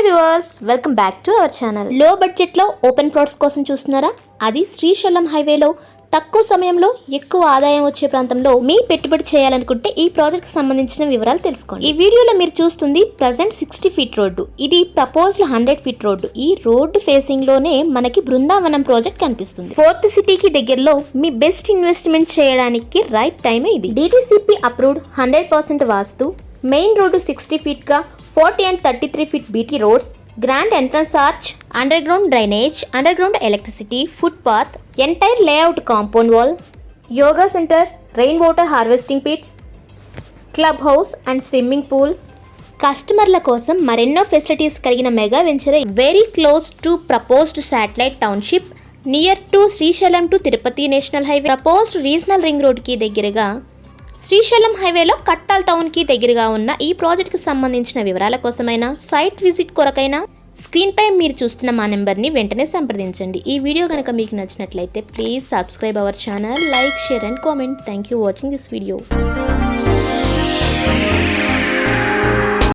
Hi viewers, welcome back to our channel. లో బడ్జెట్లో open plots కోసం చూస్తున్నారా? అది శ్రీశైలం హైవేలో తక్కువ సమయంలో ఎక్కువ ఆదాయం వచ్చే ప్రాంతంలో మీ పెట్టుబడి చేయాలనుకుంటే ఈ ప్రాజెక్ట్ కి సంబంధించిన వివరాలు తెలుసుకోండి. ఈ వీడియోలో మీరు చూస్తుంది ప్రజెంట్ 60 ఫీట్ రోడ్డు. ఇది ప్రపోజ్డ్ 100 ఫీట్ రోడ్డు. ఈ రోడ్డు ఫేసింగ్ లోనే మనకి బృందావనం ప్రాజెక్ట్ కనిపిస్తుంది. ఫోర్త్ సిటీకి దగ్గరలో మీ బెస్ట్ ఇన్వెస్ట్మెంట్ చేయడానికి రైట్ టైం ఇది. DTCP అప్రూవ్డ్ 100% వాస్తు, మెయిన్ రోడ్డు 60 ఫీట్ గా 40 and 33 feet BT roads, grand entrance arch, underground drainage, underground electricity, footpath, entire layout compound wall, yoga center, rainwater harvesting pits, clubhouse and swimming pool. కస్టమర్ల కోసం మరెన్నో facilities కలిగిన mega venture very close to proposed satellite township near to Srisailam to Tirupati national highway, proposed regional ring రోడ్కి దగ్గరగా శ్రీశైలం హైవేలో కట్టాల్ టౌన్కి దగ్గరగా ఉన్న ఈ ప్రాజెక్ట్కి సంబంధించిన వివరాల కోసమైనా సైట్ విజిట్ కొరకైనా స్క్రీన్పై మీరు చూస్తున్న మా నెంబర్ని వెంటనే సంప్రదించండి. ఈ వీడియో కనుక మీకు నచ్చినట్లయితే please subscribe our channel, like, share and comment. Thank you watching this video.